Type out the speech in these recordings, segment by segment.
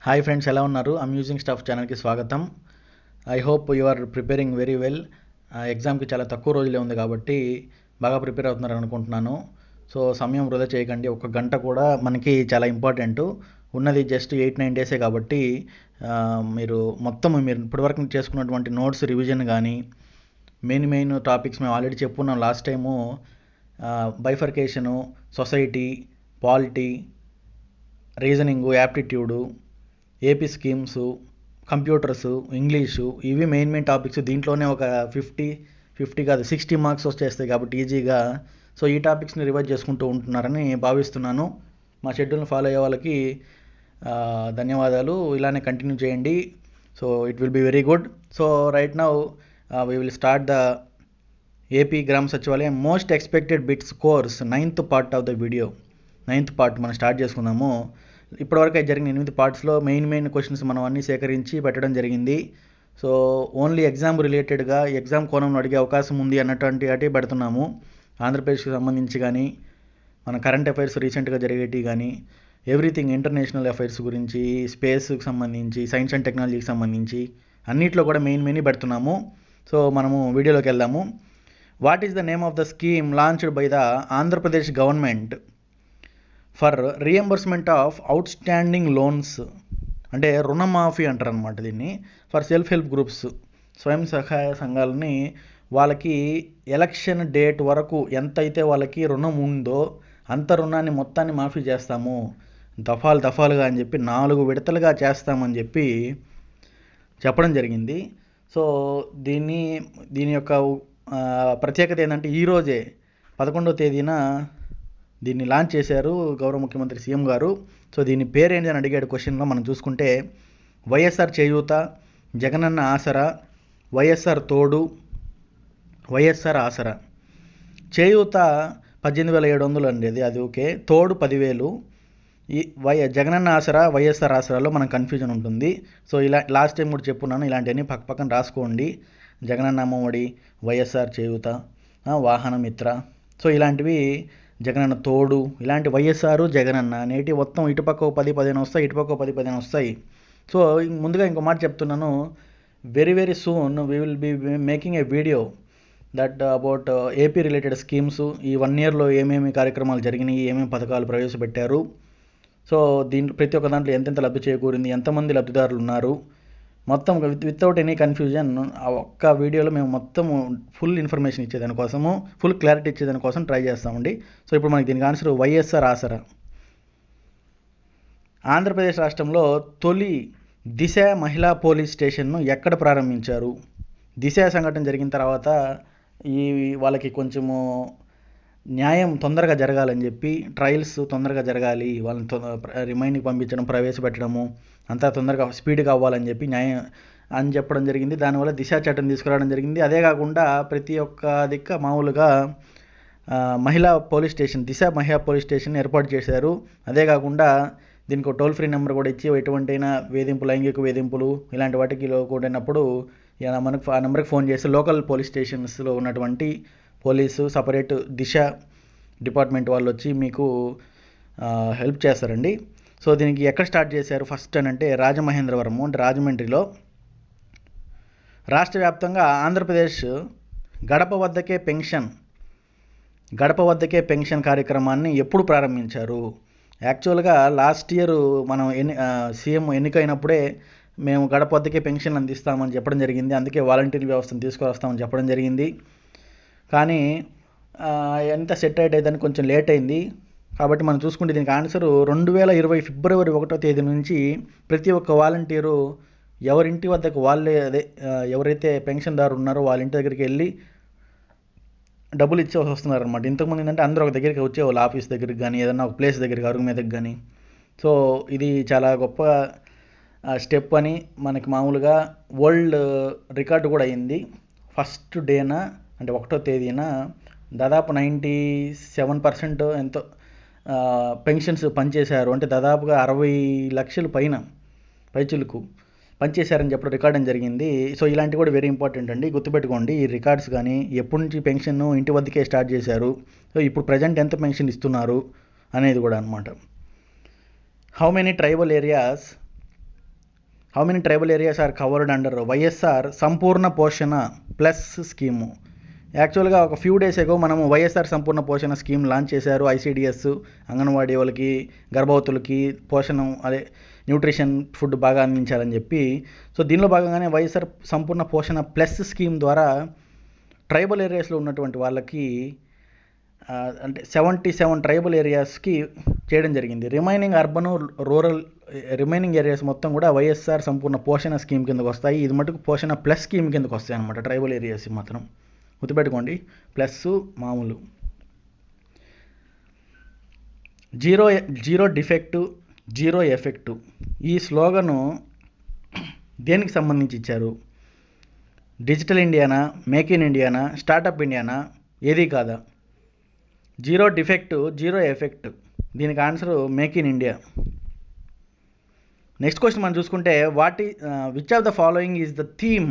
Hi friends, ఎలా ఉన్నారు? Amusing stuff ఛానల్కి స్వాగతం. I hope you are preparing very well. ఎగ్జామ్కి చాలా తక్కువ రోజులే ఉంది కాబట్టి బాగా ప్రిపేర్ అవుతున్నారు అనుకుంటున్నాను. సో సమయం వృధా చేయకండి. ఒక గంట కూడా మనకి చాలా ఇంపార్టెంట్. ఉన్నది జస్ట్ 8-9 డేసే కాబట్టి మీరు ఇప్పటివరకు చేసుకున్నటువంటి నోట్స్ రివిజన్ కానీ మెయిన్ టాపిక్స్ మేము ఆల్రెడీ చెప్పుకున్నాం last time. Bifurcation, society, polity, reasoning, aptitude, AP schemes, computers, English, ఇవి మెయిన్ టాపిక్స్. దీంట్లోనే ఒక 50 కాదు 60 మార్క్స్ వచ్చేస్తాయి కాబట్టి ఈజీగా. సో ఈ టాపిక్స్ని రివైజ్ చేసుకుంటూ ఉంటున్నారని భావిస్తున్నాను. మా షెడ్యూల్ని ఫాలో అయ్యే వాళ్ళకి ధన్యవాదాలు. ఇలానే కంటిన్యూ చేయండి. So it will be very good. So right now we will start the AP గ్రామ సచివాలయం most expected bits course 9th part of the video. 9th part మనం స్టార్ట్ చేసుకుందాము. ఇప్పటివరకు జరిగిన 8 పార్ట్స్లో మెయిన్ క్వశ్చన్స్ మనం అన్నీ సేకరించి పెట్టడం జరిగింది. సో ఓన్లీ ఎగ్జామ్ రిలేటెడ్గా ఎగ్జామ్ కోణంలో అడిగే అవకాశం ఉంది అన్నటువంటి అటే పెడుతున్నాము. ఆంధ్రప్రదేశ్కి సంబంధించి కానీ, మన కరెంట్ అఫైర్స్ రీసెంట్గా జరిగేటి కానీ, ఎవ్రీథింగ్ ఇంటర్నేషనల్ అఫైర్స్ గురించి, స్పేస్కి సంబంధించి, సైన్స్ అండ్ టెక్నాలజీకి సంబంధించి అన్నిట్లో కూడా మెయిన్ పెడుతున్నాము. సో మనము వీడియోలోకి వెళ్దాము. What is the name of the scheme launched by the Andhra Pradesh government for reimbursement of out standing loans? అంటే రుణమాఫీ అంటారు అనమాట దీన్ని. ఫర్ సెల్ఫ్ హెల్ప్ గ్రూప్స్, స్వయం సహాయ సంఘాలని వాళ్ళకి ఎలక్షన్ డేట్ వరకు ఎంతైతే వాళ్ళకి రుణం ఉందో అంత రుణాన్ని మొత్తాన్ని మాఫీ చేస్తాము దఫాలుగా అని చెప్పి 4 విడతలుగా చేస్తామని చెప్పి చెప్పడం జరిగింది. సో దీని యొక్క ప్రత్యేకత ఏంటంటే ఈరోజే 11వ తేదీన దీన్ని లాంచ్ చేశారు గౌరవ ముఖ్యమంత్రి సీఎం గారు. సో దీని పేరేంటి అని అడిగాడు క్వశ్చన్లో. మనం చూసుకుంటే వైఎస్ఆర్ చేయూత, జగనన్న ఆసరా, వైఎస్ఆర్ తోడు, వైఎస్ఆర్ ఆసరా. చేయూత 18,700 అండి, అది ఓకే. తోడు 10,000. ఈ జగనన్న ఆసరా, వైఎస్ఆర్ ఆసరాలో మనకు కన్ఫ్యూజన్ ఉంటుంది. సో ఇలా లాస్ట్ టైం కూడా చెప్పున్నాను, ఇలాంటివన్నీ పక్కన రాసుకోండి. జగనన్న అమ్మఒడి, వైఎస్ఆర్ చేయూత, వాహన మిత్ర, సో ఇలాంటివి, జగనన్న తోడు, ఇలాంటి వైఎస్ఆర్ జగనన్న నేటి మొత్తం ఇటుపక్క 10-15 వస్తాయి, ఇటుపక్క 10-15 వస్తాయి. సో ముందుగా ఇంకో మాట చెప్తున్నాను, very soon we will be making a video that about AP related schemes. ఈ 1 ఇయర్లో ఏమేమి కార్యక్రమాలు జరిగినాయి, ఏమేమి పథకాలు ప్రవేశపెట్టారు, సో దీంట్లో ప్రతి ఒక్క దాంట్లో ఎంతెంత లబ్ధి చేకూరింది, ఎంతమంది లబ్ధిదారులు ఉన్నారు, మొత్తం వితౌట్ ఎనీ కన్ఫ్యూజన్ ఆ ఒక్క వీడియోలో మేము మొత్తం ఫుల్ ఇన్ఫర్మేషన్ ఇచ్చేదానికోసము, ఫుల్ క్లారిటీ ఇచ్చేదానికోసం ట్రై చేస్తామండి. సో ఇప్పుడు మనకి దీనికి ఆన్సర్ వైఎస్ఆర్ ఆసరా. ఆంధ్రప్రదేశ్ రాష్ట్రంలో తొలి దిశ మహిళా పోలీస్ స్టేషన్ను ఎక్కడ ప్రారంభించారు? దిశ సంఘటన జరిగిన తర్వాత వాళ్ళకి కొంచెము న్యాయం తొందరగా జరగాలని చెప్పి, ట్రయల్స్ తొందరగా జరగాలి, వాళ్ళని రిమైండ్కి పంపించడం, ప్రవేశపెట్టడము అంతా తొందరగా స్పీడ్గా అవ్వాలని చెప్పి న్యాయం అని చెప్పడం జరిగింది. దానివల్ల దిశ చట్టం తీసుకురావడం జరిగింది. అదే కాకుండా ప్రతి ఒక్క మామూలుగా మహిళా పోలీస్ స్టేషన్, దిశ మహిళా పోలీస్ స్టేషన్ ఏర్పాటు చేశారు. అదే కాకుండా దీనికి ఒక టోల్ ఫ్రీ నెంబర్ కూడా ఇచ్చి ఎటువంటైనా వేధింపులు, లైంగిక వేధింపులు ఇలాంటి వాటికి కూడినప్పుడు మనకు ఆ నెంబర్కి ఫోన్ చేసి లోకల్ పోలీస్ స్టేషన్స్లో ఉన్నటువంటి పోలీసు సపరేట్ దిశ డిపార్ట్మెంట్ వాళ్ళు వచ్చి మీకు హెల్ప్ చేస్తారండి. సో దీనికి ఎక్కడ స్టార్ట్ చేశారు ఫస్ట్ అని అంటే రాజమహేంద్రవరం అంటే రాజమండ్రిలో. రాష్ట్ర వ్యాప్తంగా ఆంధ్రప్రదేశ్ గడప వద్దకే పెన్షన్ కార్యక్రమాన్ని ఎప్పుడు ప్రారంభించారు? యాక్చువల్గా లాస్ట్ ఇయర్ మనం సీఎం ఎన్నికైనప్పుడే మేము గడప వద్దకే పెన్షన్ అందిస్తామని చెప్పడం జరిగింది. అందుకే వాలంటీర్ వ్యవస్థను తీసుకువస్తామని చెప్పడం జరిగింది. కానీ ఎంత సెట్ అయ్యేదని కొంచెం లేట్ అయింది. కాబట్టి మనం చూసుకుంటే దీనికి ఆన్సరు 2020 ఫిబ్రవరి 1వ తేదీ నుంచి ప్రతి ఒక్క వాలంటీరు ఎవరింటి వద్దకు వాళ్ళే, ఎవరైతే పెన్షన్దారు ఉన్నారో వాళ్ళ ఇంటి దగ్గరికి వెళ్ళి డబ్బులు ఇచ్చి వస్తున్నారనమాట. ఇంతకుముందు ఏంటంటే అందరూ ఒక దగ్గరికి వచ్చేవాళ్ళు, ఆఫీస్ దగ్గరికి కానీ ఏదన్నా ఒక ప్లేస్ దగ్గరికి, అరుగు మీదకి కానీ. సో ఇది చాలా గొప్ప స్టెప్ అని మనకి మామూలుగా వరల్డ్ రికార్డు కూడా అయింది. ఫస్ట్ డేన అంటే 1వ తేదీన దాదాపు 97% ఎంతో పెన్షన్స్ పనిచేశారు. అంటే దాదాపుగా 60 లక్షల పైచులకు పనిచేశారని చెప్పడం రికార్డ్ జరిగింది. సో ఇలాంటివి కూడా వెరీ ఇంపార్టెంట్ అండి, గుర్తుపెట్టుకోండి. ఈ రికార్డ్స్ కానీ ఎప్పటి నుంచి పెన్షన్ ఇంటి వద్దకే స్టార్ట్ చేశారు, సో ఇప్పుడు ప్రజెంట్ ఎంత పెన్షన్ ఇస్తున్నారు అనేది కూడా అనమాట. How many tribal areas how many tribal areas are covered under YSR Sampoorna Poshana plus scheme. యాక్చువల్గా ఒక ఫ్యూ డేస్ ఎగో మనము వైఎస్ఆర్ సంపూర్ణ పోషణ స్కీమ్ లాంచ్ చేశారు. ఐసిడిఎస్ అంగన్వాడీ వాళ్ళకి, గర్భవతులకి పోషణం అదే న్యూట్రిషన్ ఫుడ్ బాగా అందించాలని చెప్పి. సో దీనిలో భాగంగానే వైఎస్ఆర్ సంపూర్ణ పోషణ ప్లస్ స్కీమ్ ద్వారా ట్రైబల్ ఏరియాస్లో ఉన్నటువంటి వాళ్ళకి అంటే 77 ట్రైబల్ ఏరియాస్కి చేయడం జరిగింది. Remaining urban rural remaining areas మొత్తం కూడా వైఎస్ఆర్ సంపూర్ణ పోషణ స్కీమ్ కిందకు వస్తాయి. ఇది మటుకు పోషణ ప్లస్ స్కీమ్ కిందకు వస్తాయి అనమాట. ట్రైబల్ ఏరియాస్ మాత్రం గుర్తుపెట్టుకోండి, ప్లస్ మామూలు. జీరో డిఫెక్టు జీరో ఎఫెక్టు ఈ స్లోగను దేనికి సంబంధించి ఇచ్చారు? డిజిటల్ ఇండియానా, మేక్ ఇన్ ఇండియానా, స్టార్టప్ ఇండియానా, ఏది కాదా? జీరో డిఫెక్టు జీరో ఎఫెక్ట్, దీనికి answer make in India. Next question మనం చూసుకుంటే which of the following is the theme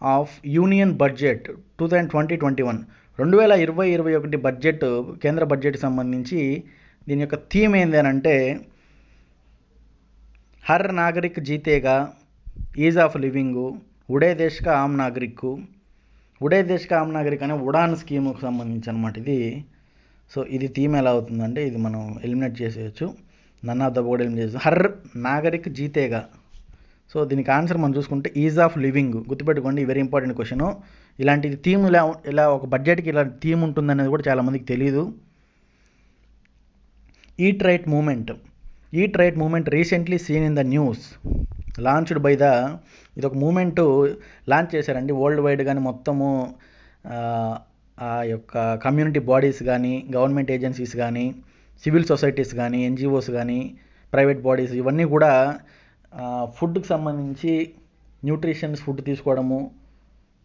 of union budget 2020-21? 2020-21 budget, కేంద్ర బడ్జెట్కి సంబంధించి దీని యొక్క థీమ్ ఏంది అని అంటే హర్ నాగరిక్ జీతేగా, ఈజ్ ఆఫ్ లివింగు, ఉడే దేశ్ కా ఆమ్ నాగరిక్. ఉడే దేశ్ కా ఆమ్ నాగరిక్ అనే ఉడాన్ స్కీముకు సంబంధించి అనమాట ఇది. సో ఇది థీమ్ ఎలా అవుతుందంటే ఇది మనం ఎలిమినేట్ చేసేయచ్చు. None of the board eliminate చేసి హర్ నాగరిక్ జీతేగా. సో దీనికి ఆన్సర్ మనం చూసుకుంటే ఈజ్ ఆఫ్ లివింగ్. గుర్తుపెట్టుకోండి, వెరీ ఇంపార్టెంట్ క్వశ్చన్. ఇలాంటి థీమ్ ఇలా ఒక బడ్జెట్కి ఇలాంటి థీమ్ ఉంటుందనేది కూడా చాలామందికి తెలియదు. Eat right movement recently seen in the news, launched by the, ఇది ఒక మూమెంట్ లాంచ్ చేశారండి వరల్డ్ వైడ్. కానీ మొత్తము ఆ యొక్క కమ్యూనిటీ బాడీస్ కానీ, గవర్నమెంట్ ఏజెన్సీస్ కానీ, సివిల్ సొసైటీస్ కానీ, ఎన్జిఓస్ కానీ, ప్రైవేట్ బాడీస్ ఇవన్నీ కూడా ఫుడ్కి సంబంధించి న్యూట్రిషన్స్ ఫుడ్ తీసుకోవడము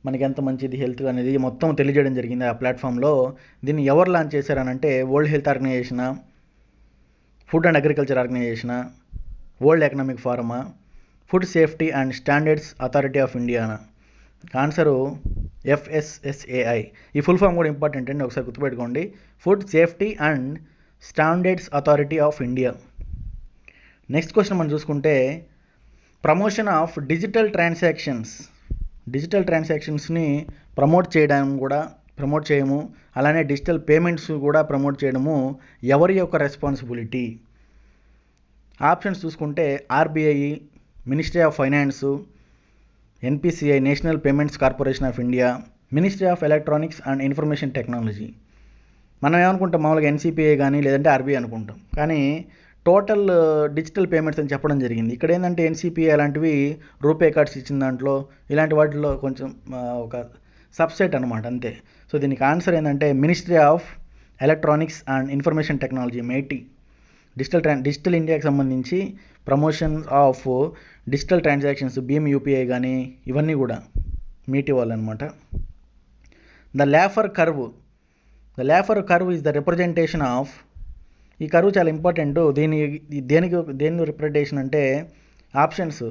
మనకి ఎంత మంచిది హెల్త్ అనేది మొత్తం తెలియజేయడం జరిగింది ఆ ప్లాట్ఫామ్లో. దీన్ని ఎవరు లాంచ్ చేశారనంటే వరల్డ్ హెల్త్ ఆర్గనైజేషనా, ఫుడ్ అండ్ అగ్రికల్చర్ ఆర్గనైజేషనా, వరల్డ్ ఎకనామిక్ ఫోరమా, Food Safety and Standards Authority of ఇండియానా? Answer FSSAI. ఈ ఫుల్ ఫామ్ కూడా ఇంపార్టెంట్ అండి, ఒకసారి గుర్తుపెట్టుకోండి. Food Safety and Standards Authority of India. Next question మనం చూసుకుంటే ప్రమోషన్ ఆఫ్ డిజిటల్ ట్రాన్సాక్షన్స్ని ప్రమోట్ చేయము, అలానే డిజిటల్ పేమెంట్స్ కూడా ప్రమోట్ చేయడము ఎవరి యొక్క రెస్పాన్సిబిలిటీ? ఆప్షన్స్ చూసుకుంటే RBI, Ministry of Finance, NPCI National Payments Corporation of India, ministry of electronics and Information technology. మనం ఏమనుకుంటాం మామూలుగా NCPI కానీ లేదంటే RBI అనుకుంటాం, కానీ టోటల్ డిజిటల్ పేమెంట్స్ అని చెప్పడం జరిగింది. ఇక్కడ ఏంటంటే NCPI అలాంటివి రూపే కార్డ్స్ ఇచ్చిన దాంట్లో ఇలాంటి వాటిలో కొంచెం ఒక సబ్సెట్ అనమాట అంతే. సో దీనికి ఆన్సర్ ఏంటంటే Ministry of electronics and Information Technology, MEITI. Digital ఇండియాకి సంబంధించి ప్రమోషన్ ఆఫ్ డిజిటల్ ట్రాన్సాక్షన్స్, భీమ్ UPI కానీ ఇవన్నీ కూడా MEITI వాళ్ళు అనమాట. The Laffer curve is the representation of, ఈ కర్వ్ చాలా ఇంపార్టెంట్. దేని రిప్రజెంటేషన్ అంటే options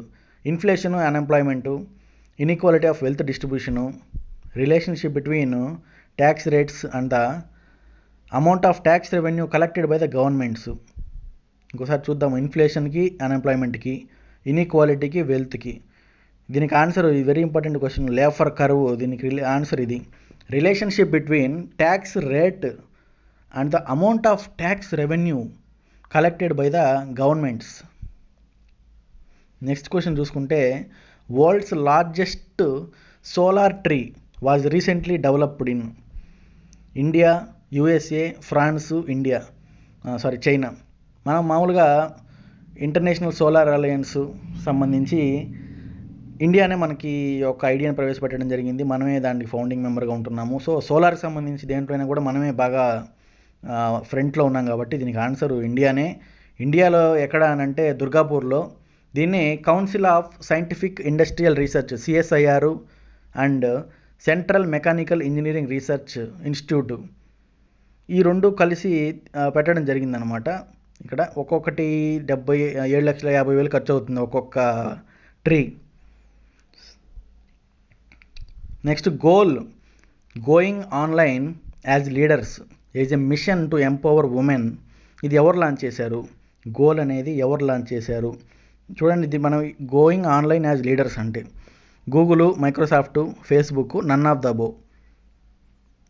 inflation, unemployment, inequality of wealth distribution, relationship between tax rates and the amount of tax revenue collected by the governments. ఇంకోసారి చూద్దాము, ఇన్ఫ్లేషన్కి, అన్ఎంప్లాయ్మెంట్కి, ఇన్ఈక్వాలిటీకి, వెల్త్కి. దీనికి answer very important question, Laffer curve. దీనికి ఆన్సర్ ఇది, relationship between tax rate and the amount of tax revenue collected by the governments. Next question చూసుకుంటే world's largest solar tree was recently developed in India, USA, France, China. మనం మామూలుగా international solar alliance సంబంధించి ఇండియానే మనకి ఒక ఐడియాని ప్రవేశపెట్టడం జరిగింది. మనమే దానికి ఫౌండింగ్ మెంబర్గా ఉంటున్నాము. సో సోలార్కి సంబంధించి దేంట్లోనే కూడా మనమే బాగా ఫ్రంట్లో ఉన్నాం కాబట్టి దీనికి ఆన్సర్ ఇండియానే. ఇండియాలో ఎక్కడ అనంటే దుర్గాపూర్లో. దీన్ని council of scientific industrial research CSIR and central mechanical engineering research institute ఈ రెండు కలిసి పెట్టడం జరిగిందనమాట. ఇక్కడ ఒక్కొక్కటి 7,50,000 ఖర్చు అవుతుంది ఒక్కొక్క tree. Next going online as leaders is a mission to empower women. ఇది ఎవరు లాంచ్ చేశారు? గోల్ అనేది ఎవరు లాంచ్ చేశారు? చూడండి, ఇది మనం గోయింగ్ ఆన్లైన్ యాజ్ లీడర్స్ అంటే Google, Microsoft, Facebook, none of the above.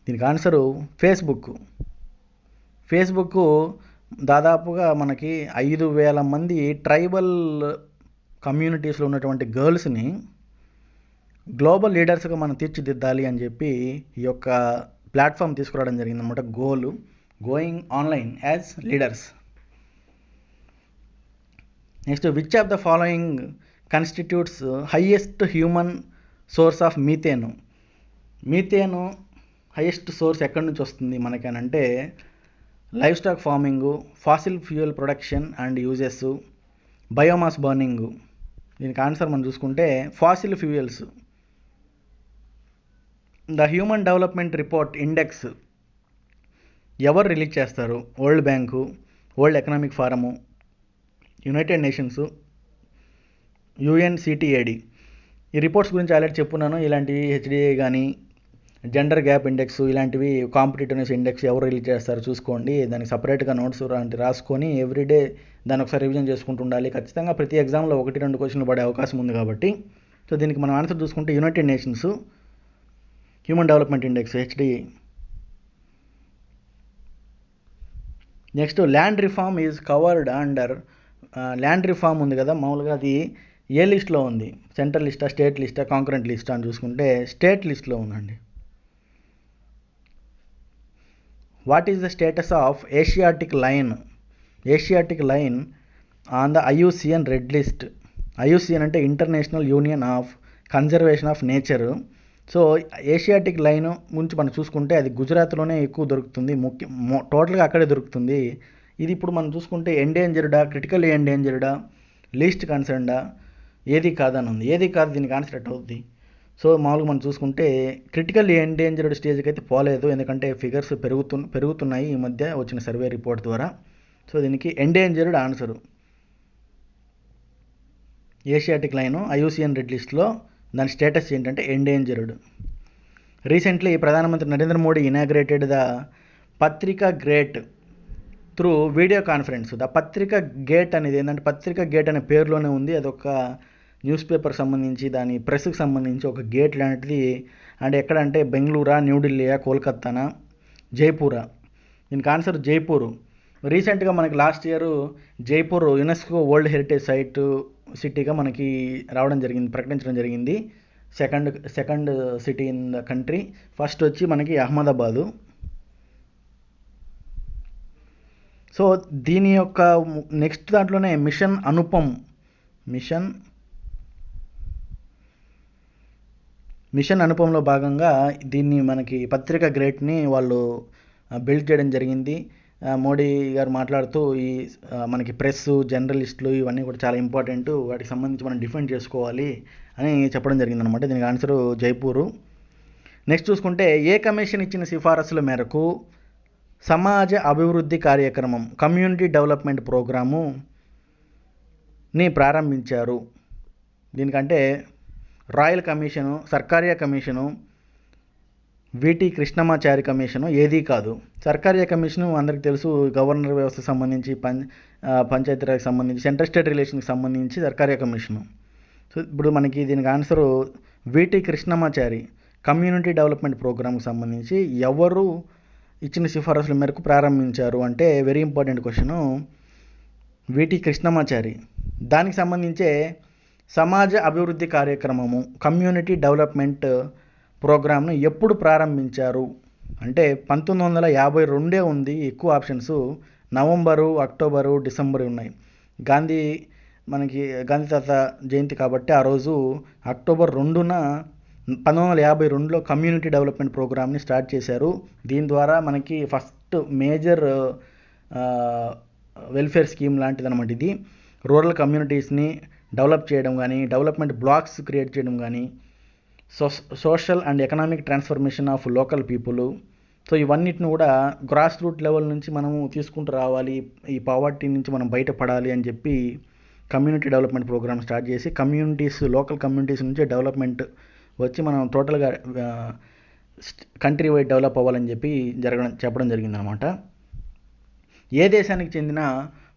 దీనికి ఆన్సరు ఫేస్బుక్. ఫేస్బుక్ దాదాపుగా మనకి 5,000 మంది ట్రైబల్ కమ్యూనిటీస్లో ఉన్నటువంటి గర్ల్స్ని గ్లోబల్ లీడర్స్గా మనం తీర్చిదిద్దాలి అని చెప్పి ఈ యొక్క ప్లాట్ఫామ్ తీసుకురావడం జరిగిందన్నమాట. Going online as leaders. Next, which of the following constitutes highest human source of methane. Methane highest source ఎక్కడి నుంచి వస్తుంది మనకనంటే livestock farming, fossil fuel production and uses, biomass burning. దీనికి ఆన్సర్ మనం చూసుకుంటే fossil fuels. The Human Development Report Index ఎవరు release చేస్తారు? World Bank, World Economic Forum, United Nations, UNCTAD. ఈ రిపోర్ట్స్ గురించి ఆల్రెడీ చెప్పున్నాను. ఇలాంటివి HDA కానీ, జెండర్ గ్యాప్ ఇండెక్స్, ఇలాంటివి కాంపిటేటివ్నెస్ ఇండెక్స్ ఎవరు రిలీజ్ చేస్తారో చూసుకోండి. దానికి సపరేట్గా నోట్స్ రాసుకొని ఎవ్రీడే దాన్ని ఒకసారి రివిజన్ చేసుకుంటూ ఉండాలి. ఖచ్చితంగా ప్రతి ఎగ్జామ్లో 1-2 క్వశ్చన్లు పడే అవకాశం ఉంది కాబట్టి. సో దీనికి మనం ఆన్సర్ చూసుకుంటే United nations human development index, HDA. Next, land reform is covered under. Land reform ఉంది కదా, మామూలుగా అది ఏ లిస్ట్లో ఉంది? సెంట్రల్ లిస్టా, స్టేట్ లిస్టా, కాంకరెంట్ లిస్టా అని చూసుకుంటే స్టేట్ లిస్ట్లో ఉందండి. What is the status of Asiatic line? Asiatic line on the IUCN red list. IUCN అంటే international union of conservation of nature. So Asiatic line గురించి మనం చూసుకుంటే అది గుజరాత్లోనే ఎక్కువ దొరుకుతుంది, టోటల్గా అక్కడే దొరుకుతుంది. ఇది ఇప్పుడు మనం చూసుకుంటే ఎండేంజర్డా, క్రిటికల్లీ ఎండేంజర్డా, లీస్ట్ కన్సర్న్డా, ఏది కాదని ఉంది. ఏది కాదు దీనికి ఆన్సర్ ఎట్ అవుద్ది. సో మామూలుగా మనం చూసుకుంటే క్రిటికల్లీ ఎండేంజర్డ్ స్టేజ్కి అయితే పోలేదు, ఎందుకంటే ఫిగర్స్ పెరుగుతున్నాయి ఈ మధ్య వచ్చిన సర్వే రిపోర్ట్ ద్వారా. సో దీనికి endangered answer. Asiatic line IUCN red లిస్ట్లో దాని స్టేటస్ ఏంటంటే ఎండేంజర్డ్. రీసెంట్లీ ప్రధానమంత్రి నరేంద్ర మోడీ ఇనాగ్రేటెడ్ ద పత్రికా great through video conference. The పత్రికా గేట్ అనేది ఏంటంటే పత్రికా గేట్ అనే పేరులోనే ఉంది. అదొక న్యూస్ పేపర్ సంబంధించి దాని ప్రెస్కి సంబంధించి ఒక గేట్ లాంటిది. అంటే ఎక్కడంటే బెంగళూరా, న్యూఢిల్లీయా, కోల్కత్తానా, జైపూరా? దీనికి ఆన్సర్ జైపూరు. రీసెంట్గా మనకి last year Jaipur UNESCO world heritage site సిటీగా మనకి రావడం జరిగింది, ప్రకటించడం జరిగింది. Second city in the country. First వచ్చి మనకి అహ్మదాబాదు. సో దీని యొక్క నెక్స్ట్ దాంట్లోనే మిషన్ అనుపమ్. మిషన్ అనుపంలో భాగంగా దీన్ని మనకి పత్రికా గ్రేట్ని వాళ్ళు బిల్డ్ చేయడం జరిగింది. మోడీ గారు మాట్లాడుతూ ఈ మనకి ప్రెస్, జర్నలిస్టులు ఇవన్నీ కూడా చాలా ఇంపార్టెంట్, వాటికి సంబంధించి మనం డిఫెండ్ చేసుకోవాలి అని చెప్పడం జరిగిందనమాట. దీనికి ఆన్సరు జైపూరు. నెక్స్ట్ చూసుకుంటే ఏ కమిషన్ ఇచ్చిన సిఫారసుల మేరకు సమాజ అభివృద్ధి కార్యక్రమం, కమ్యూనిటీ డెవలప్మెంట్ ప్రోగ్రాముని ప్రారంభించారు? దీనికంటే royal commission, Sarkaria commission, VT Krishnamachari commission, ఏదీ కాదు. సర్కారియా కమిషను అందరికీ తెలుసు, గవర్నర్ వ్యవస్థకు సంబంధించి, పంచాయతీరాజ్కి సంబంధించి, సెంట్రల్ స్టేట్ రిలేషన్కి సంబంధించి సర్కారియా కమిషను. సో ఇప్పుడు మనకి దీనికి answer VT Krishnamachari. Community development ప్రోగ్రామ్కి సంబంధించి ఎవరు ఇచ్చిన సిఫారసుల మేరకు ప్రారంభించారు అంటే very important question. VT Krishnamachari. దానికి సంబంధించే సమాజ అభివృద్ధి కార్యక్రమము, కమ్యూనిటీ డెవలప్మెంట్ ప్రోగ్రామ్ను ఎప్పుడు ప్రారంభించారు అంటే 1952 ఉంది. ఎక్కువ ఆప్షన్స్ నవంబరు, అక్టోబరు, డిసెంబరు ఉన్నాయి. మనకి గాంధీ తాత జయంతి కాబట్టి ఆ రోజు అక్టోబర్ 2న 1952లో కమ్యూనిటీ డెవలప్మెంట్ ప్రోగ్రామ్ని స్టార్ట్ చేశారు. దీని ద్వారా మనకి ఫస్ట్ మేజర్ వెల్ఫేర్ స్కీమ్ లాంటిది అనమాట ఇది. రూరల్ కమ్యూనిటీస్ని డెవలప్ చేయడం కానీ, డెవలప్మెంట్ బ్లాక్స్ క్రియేట్ చేయడం కానీ, social and economic transformation of local people. So ఇవన్నిటిని కూడా గ్రాస్ రూట్ లెవెల్ నుంచి మనము తీసుకుంటూ రావాలి, ఈ పావర్టీ నుంచి మనం బయటపడాలి అని చెప్పి కమ్యూనిటీ డెవలప్మెంట్ ప్రోగ్రామ్ స్టార్ట్ చేసి లోకల్ కమ్యూనిటీస్ నుంచి డెవలప్మెంట్ వచ్చి మనం టోటల్గా కంట్రీ వైడ్ డెవలప్ అవ్వాలని చెప్పి చెప్పడం జరిగిందనమాట. ఏ దేశానికి చెందిన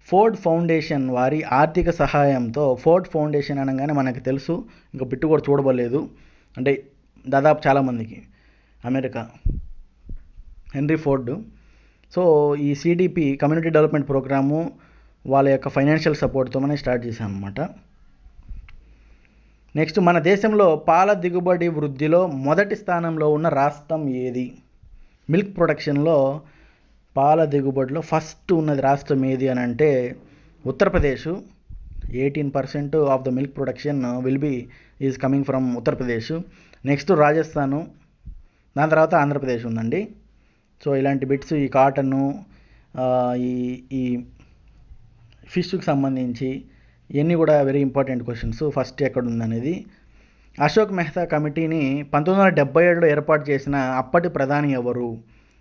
ఫోర్డ్ ఫౌండేషన్ వారి ఆర్థిక సహాయంతో, ఫోర్డ్ ఫౌండేషన్ అనగానే మనకు తెలుసు, ఇంకా బిట్టు కూడా చూడబడలేదు, అంటే దాదాపు చాలామందికి అమెరికా హెన్రీ ఫోర్డ్. సో ఈ సిడిపి కమ్యూనిటీ డెవలప్మెంట్ ప్రోగ్రాము వాళ్ళ యొక్క ఫైనాన్షియల్ సపోర్ట్తో మనం స్టార్ట్ చేశాం అనమాట. నెక్స్ట్, మన దేశంలో పాల దిగుబడి వృద్ధిలో మొదటి స్థానంలో ఉన్న రాష్ట్రం ఏది? మిల్క్ ప్రొడక్షన్లో పాల దిగుబడిలో ఫస్ట్ ఉన్నది రాష్ట్రం ఏది అని అంటే Uttar Pradesh. 18% of the milk production is coming from Uttar Pradesh. Next Rajasthan, దాని తర్వాత ఆంధ్రప్రదేశ్ ఉందండి. సో ఇలాంటి బిట్స్, ఈ కాటను, ఈ ఫిష్కి సంబంధించి ఇవన్నీ కూడా వెరీ ఇంపార్టెంట్ క్వశ్చన్స్. ఫస్ట్ ఎక్కడ ఉందనేది. అశోక్ మెహతా కమిటీని 1977లో ఏర్పాటు చేసిన అప్పటి ప్రధాని ఎవరు?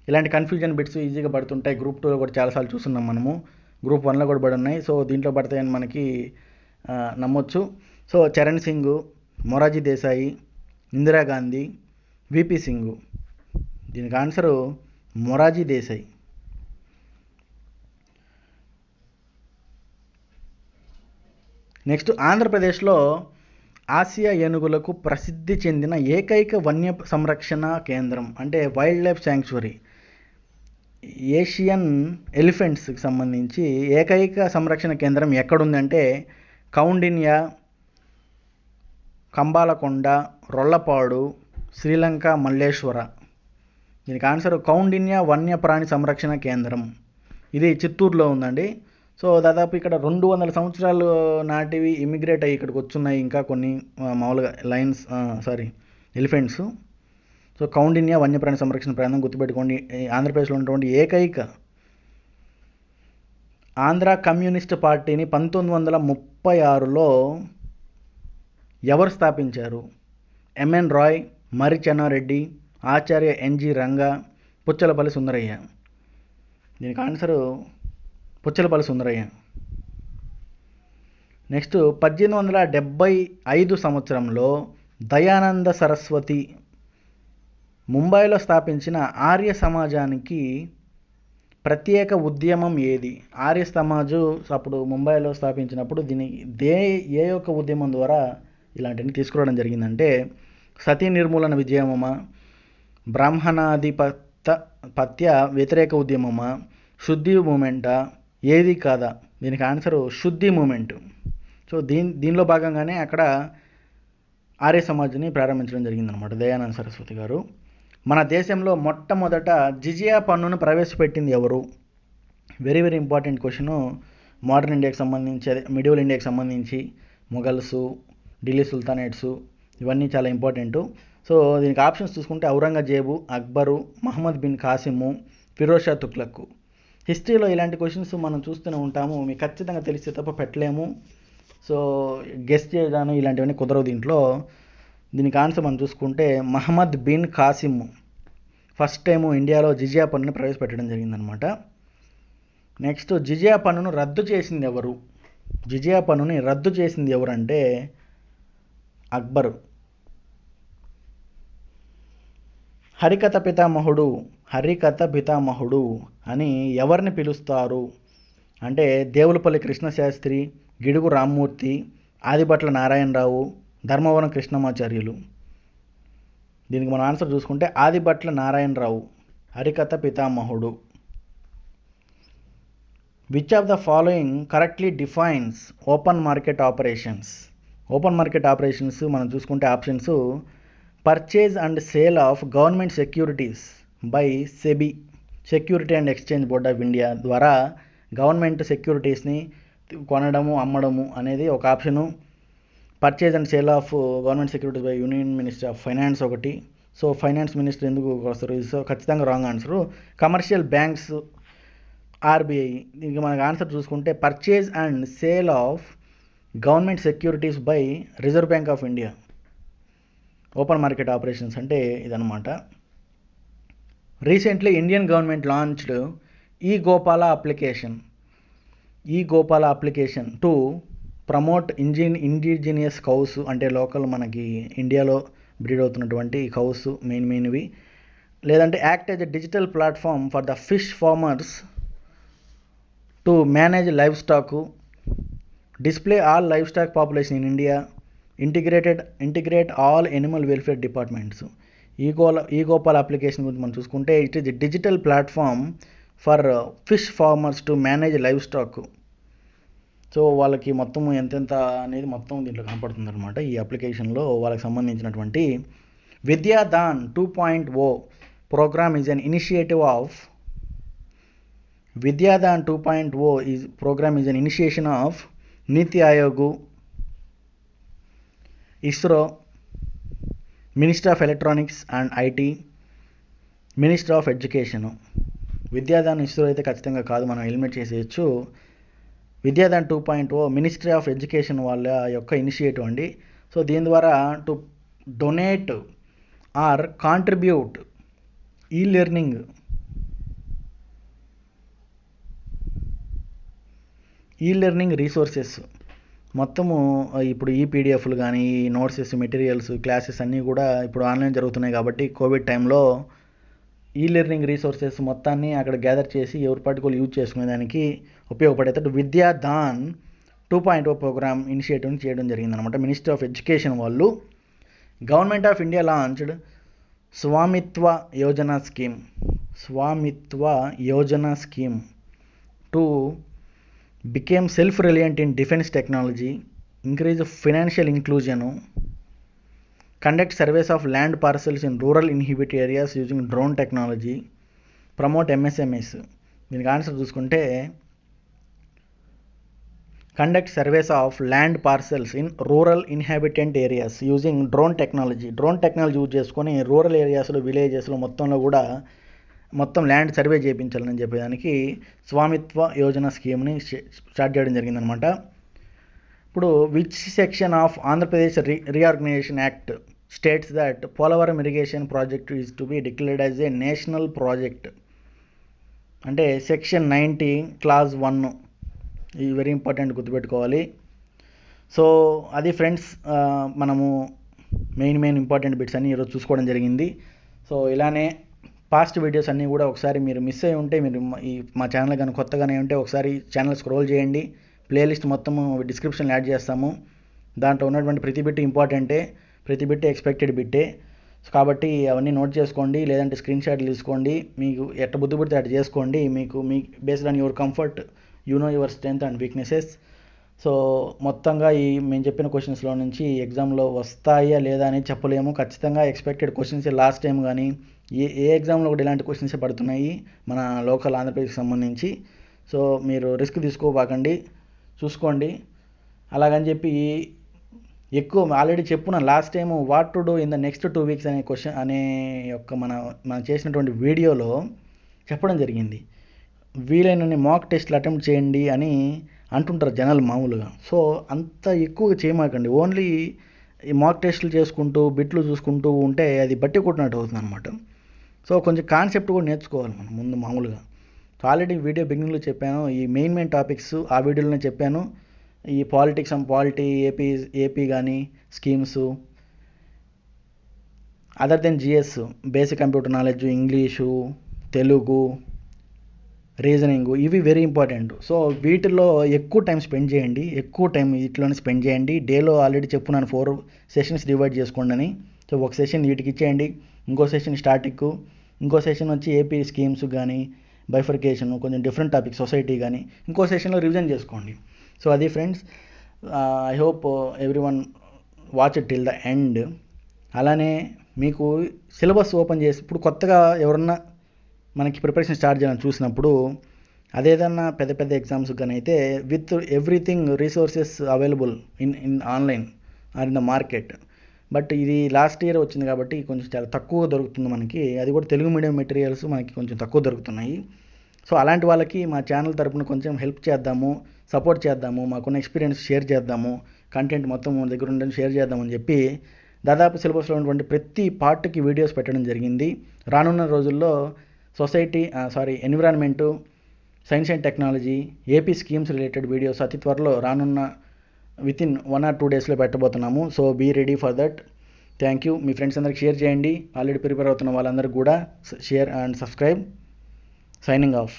ఇలాంటి కన్ఫ్యూజన్ బిట్స్ ఈజీగా పడుతుంటాయి. గ్రూప్ 2లో కూడా చాలాసార్లు చూస్తున్నాం మనము, గ్రూప్ 1లో కూడా పడి ఉన్నాయి. సో దీంట్లో పడతాయని మనకి నమ్మొచ్చు. So Charan Singh, Morarji Desai, Indira Gandhi, VP Singh. దీనికి ఆన్సరు మొరార్జీ దేశాయి. నెక్స్ట్, ఆంధ్రప్రదేశ్లో ఆసియా ఏనుగులకు ప్రసిద్ధి చెందిన ఏకైక వన్య సంరక్షణ కేంద్రం, అంటే వైల్డ్ లైఫ్ శాంక్చురీ, ఏషియన్ ఎలిఫెంట్స్కి సంబంధించి ఏకైక సంరక్షణ కేంద్రం ఎక్కడుందంటే కౌండిన్య, కంబాలకొండ, రొల్లపాడు, శ్రీలంక, మల్లేశ్వర. దీనికి ఆన్సర్ కౌండిన్య వన్యప్రాణి సంరక్షణ కేంద్రం. ఇది చిత్తూరులో ఉందండి. సో దాదాపు ఇక్కడ 200 సంవత్సరాలు నాటివి ఇమిగ్రేట్ అయ్యి ఇక్కడికి వచ్చున్నాయి, ఇంకా కొన్ని మామూలుగా ఎలిఫెంట్స్. సో కౌండిన్య వన్యప్రాణి సంరక్షణ ప్రాంతం గుర్తుపెట్టుకోండి. ఆంధ్రప్రదేశ్లో ఉన్నటువంటి ఏకైక. ఆంధ్ర కమ్యూనిస్ట్ పార్టీని 1936లో ఎవరు స్థాపించారు? ఎంఎన్ రాయ్, మర్రి చెన్నారెడ్డి, ఆచార్య ఎన్జి రంగా, పుచ్చలపల్లి సుందరయ్య. దీనికి ఆన్సరు పుచ్చలపల్లి సుందరయ్య. నెక్స్ట్, 1875 సంవత్సరంలో దయానంద సరస్వతి ముంబైలో స్థాపించిన ఆర్య సమాజానికి ప్రత్యేక ఉద్యమం ఏది? ఆర్య సమాజు అప్పుడు ముంబైలో స్థాపించినప్పుడు ఏ యొక్క ఉద్యమం ద్వారా ఇలాంటివన్నీ తీసుకురావడం జరిగిందంటే సతీ నిర్మూలన విజయమా, బ్రాహ్మణాధిపత్య వ్యతిరేక ఉద్యమమా, శుద్ధి మూమెంటా, ఏది కాదా? దీనికి ఆన్సరు శుద్ధి మూమెంట్. సో దీనిలో భాగంగానే అక్కడ ఆర్య సమాజ్ని ప్రారంభించడం జరిగిందనమాట దయానంద సరస్వతి గారు. మన దేశంలో మొట్టమొదట జిజియా పన్నును ప్రవేశపెట్టింది ఎవరు? Very very important question. Modern ఇండియాకి సంబంధించి, అదే మిడివల్ ఇండియాకి సంబంధించి మొఘల్సు, ఢిల్లీ సుల్తానేట్స్, ఇవన్నీ చాలా ఇంపార్టెంట్. సో దీనికి ఆప్షన్స్ చూసుకుంటే ఔరంగజేబు, అక్బరు, మహమ్మద్ బిన్ కాసిము, ఫిరోజ్ షా తుగ్లక్. హిస్టరీలో ఇలాంటి క్వశ్చన్స్ మనం చూస్తూనే ఉంటాము, మీకు ఖచ్చితంగా తెలిస్తే తప్ప పెట్టలేము. సో గెస్ చేయడాను ఇలాంటివన్నీ కుదరవు దీంట్లో. దీనికి ఆన్సర్ మనం చూసుకుంటే మహమ్మద్ బిన్ కాసిమ్ ఫస్ట్ టైము ఇండియాలో జిజియా పన్నుని ప్రవేశపెట్టడం జరిగిందనమాట. నెక్స్ట్, జిజియా పన్నును రద్దు చేసింది ఎవరు? జిజియా పన్నుని రద్దు చేసింది ఎవరంటే అక్బరు. హరికథ పితామహుడు అని ఎవరిని పిలుస్తారు అంటే దేవులపల్లి కృష్ణశాస్త్రి, గిడుగు రామ్మూర్తి, ఆదిభట్ల నారాయణరావు, ధర్మవరం కృష్ణమాచార్యులు. దీనికి మనం ఆన్సర్ చూసుకుంటే ఆదిభట్ల నారాయణరావు హరికథ పితామహుడు. Which of the following correctly defines open market operations? Open market operations మనం చూసుకుంటే options purchase and sale of government securities by SEBI, security and exchange board of India ద్వారా గవర్నమెంట్ సెక్యూరిటీస్ని కొనడము, అమ్మడము అనేది ఒక option. Purchase and sale of government securities by union minister of finance ఒకటి. So finance minister ఎందుకు వస్తారు? So ఖచ్చితంగా wrong answer. Commercial banks, RBI. దీనికి మనకు ఆన్సర్ చూసుకుంటే purchase and sale of government securities by Reserve Bank of India. Open market operations అంటే ఇదనమాట. Recently Indian government launched e Gopala application to promote indigenous cows, అంటే local మనకి ఇండియాలో breed అవుతున్నటువంటి cows మెయిన్వి, లేదంటే act as a digital platform for the fish farmers to manage livestock, display all livestock population in India, integrate all animal welfare departments. ఈ Gopal application గురించి మనం చూసుకుంటే it is digital platform for fish farmers to manage live stock. So వాళ్ళకి మొత్తం ఎంతెంత అనేది మొత్తం దీంట్లో కనపడుతుంది అనమాట. ఈ అప్లికేషన్లో వాళ్ళకి సంబంధించినటువంటి Vidyadaan 2.0 programme is an initiative of Vidyadaan 2.0 programme is an initiation of NITI Aayog, ISRO, minister of electronics and IT, minister of education. Vidyadaan ISRO అయితే ఖచ్చితంగా కాదు, మనం ఎలిమినేట్ చేసేయచ్చు. విద్యాదాన్ 2.0 మినిస్ట్రీ ఆఫ్ ఎడ్యుకేషన్ వాళ్ళ యొక్క ఇనిషియేటివ్ అండి. సో దీని ద్వారా టు డొనేట్ ఆర్ కాంట్రిబ్యూట్ ఈ లెర్నింగ్ రీసోర్సెస్ మొత్తము ఇప్పుడు ఈ పీడిఎఫ్లు కానీ నోట్సెస్, మెటీరియల్స్, క్లాసెస్ అన్నీ కూడా ఇప్పుడు ఆన్లైన్ జరుగుతున్నాయి కాబట్టి కోవిడ్ టైంలో ఈ లెర్నింగ్ రీసోర్సెస్ మొత్తాన్ని అక్కడ గ్యాదర్ చేసి ఎవరి పాటికి యూజ్ చేసుకునేదానికి ఉపయోగపడేటట్టు విద్యాదాన్ 2.0 ప్రోగ్రామ్ ఇనిషియేటివ్ చేయడం జరిగిందనమాట. మినిస్ట్రీ ఆఫ్ ఎడ్యుకేషన్ వాళ్ళు. Government of India launched Swamitva Yojana scheme to became self reliant in defence technology, increase financial inclusion, conduct surveys of land parcels in rural inhabit areas using drone technology, promote MSMEs. దీనికి answer చూసుకుంటే conduct surveys of land parcels in rural inhabitant areas using drone technology use చేసుకొని rural ఏరియాస్లో, విలేజెస్లో మొత్తంలో కూడా మొత్తం land survey చేయించాలని చెప్పేదానికి స్వామిత్వ యోజన స్కీమ్ని స్టార్ట్ చేయడం జరిగిందనమాట. ఇప్పుడు which section of Andhra Pradesh reorganisation act states that Polavaram irrigation project is to be declared as a national project అంటే సెక్షన్ 90 క్లాజ్ 1. ఇది వెరీ ఇంపార్టెంట్, గుర్తుపెట్టుకోవాలి. సో అది ఫ్రెండ్స్, మనము మెయిన్ ఇంపార్టెంట్ బిట్స్ అన్నీ ఈరోజు చూసుకోవడం జరిగింది. సో ఇలానే పాస్ట్ వీడియోస్ అన్నీ కూడా ఒకసారి మీరు మిస్ అయి ఉంటే, మీరు మా ఛానల్ కానీ కొత్తగానే ఉంటే ఒకసారి ఛానల్ స్క్రోల్ చేయండి. ప్లేలిస్ట్ మొత్తము డిస్క్రిప్షన్లో యాడ్ చేస్తాము. దాంట్లో ఉన్నటువంటి ప్రతి బిట్ ఇంపార్టెంటే, ప్రతి బిట్ ఎక్స్పెక్టెడ్ బిట్టే. కాబట్టి అవన్నీ నోట్ చేసుకోండి, లేదంటే స్క్రీన్ షాట్లు తీసుకోండి. మీకు ఎట్ట బుద్ధి పడితే అట్లా చేసుకోండి. మీ based on your comfort, you know your strength and weaknesses. So మొత్తంగా మేము చెప్పిన క్వశ్చన్స్లో నుంచి ఎగ్జామ్లో వస్తాయా లేదా అనేది చెప్పలేము. ఖచ్చితంగా ఎక్స్పెక్టెడ్ క్వశ్చన్స్ లాస్ట్ టైం కానీ ఏ ఎగ్జామ్లో కూడా ఇలాంటి క్వశ్చన్సే పడుతున్నాయి మన లోకల్ ఆంధ్రప్రదేశ్కి సంబంధించి. సో మీరు రిస్క్ తీసుకోబాకండి, చూసుకోండి. అలాగని చెప్పి ఎక్కువ ఆల్రెడీ చెప్పున్నాను last time what to do in the next 2 weeks అనే క్వశ్చన్ అనే యొక్క మనం చేసినటువంటి వీడియోలో చెప్పడం జరిగింది. వీలైనన్ని మాక్ టెస్ట్లు అటెంప్ట్ చేయండి అని అంటుంటారు జనాలు మామూలుగా. సో అంత ఎక్కువగా చేయమాకండి. ఓన్లీ ఈ మాక్ టెస్టులు చేసుకుంటూ బిట్లు చూసుకుంటూ ఉంటే అది బట్టి కొట్టినట్టు అవుతుంది అనమాట. సో కొంచెం కాన్సెప్ట్ కూడా నేర్చుకోవాలి మనం ముందు మామూలుగా. సో ఆల్రెడీ వీడియో బిగినింగ్లో చెప్పాను, ఈ మెయిన్ టాపిక్స్ ఆ వీడియోలోనే చెప్పాను. ఈ పాలిటిక్స్ అండ్ పాలిటీ, ఏపీ కానీ schemes, other than GS, basic computer knowledge, English, Telugu, reasoning, ఇవి వెరీ ఇంపార్టెంట్. సో వీటిల్లో ఎక్కువ టైం స్పెండ్ చేయండి, ఎక్కువ టైం వీటిలోనే స్పెండ్ చేయండి. డేలో ఆల్రెడీ చెప్పున్నాను 4 సెషన్స్ డివైడ్ చేసుకోండి అని. సో ఒక సెషన్ వీటికి ఇచ్చేయండి, ఇంకో సెషన్ స్టాటిక్, ఇంకో సెషన్ వచ్చి ఏపీ స్కీమ్స్ కానీ బైఫర్కేషన్, కొంచెం డిఫరెంట్ టాపిక్ సొసైటీ కానీ, ఇంకో సెషన్లో రివిజన్ చేసుకోండి. సో అది friends, I hope everyone watch it till the end. అలానే మీకు సిలబస్ ఓపెన్ చేసి ఇప్పుడు కొత్తగా ఎవరన్నా మనకి ప్రిపరేషన్ స్టార్ట్ చేయాలని చూసినప్పుడు అదేదన్నా పెద్ద ఎగ్జామ్స్ కానీ అయితే with everything resources available in online or in the market. But ఇది లాస్ట్ ఇయర్ వచ్చింది కాబట్టి కొంచెం చాలా తక్కువ దొరుకుతుంది మనకి. అది కూడా తెలుగు మీడియం మెటీరియల్స్ మనకి కొంచెం తక్కువ దొరుకుతున్నాయి. సో అలాంటి వాళ్ళకి మా ఛానల్ తరపున కొంచెం హెల్ప్ చేద్దాము, సపోర్ట్ చేద్దాము, మాకున్న ఎక్స్పీరియన్స్ షేర్ చేద్దాము, కంటెంట్ మొత్తం మన దగ్గర ఉండని షేర్ చేద్దామని చెప్పి దాదాపు సిలబస్లో ఉన్నటువంటి ప్రతి పార్ట్కి వీడియోస్ పెట్టడం జరిగింది. రానున్న రోజుల్లో environment, science and technology, AP schemes related videos అతి త్వరలో రానున్న వితిన్ 1 or 2 daysలో పెట్టబోతున్నాము. So be ready for that. Thank you. మీ ఫ్రెండ్స్ అందరికి షేర్ చేయండి. ఆల్రెడీ ప్రిపేర్ అవుతున్న వాళ్ళందరికీ కూడా share and subscribe. Signing of.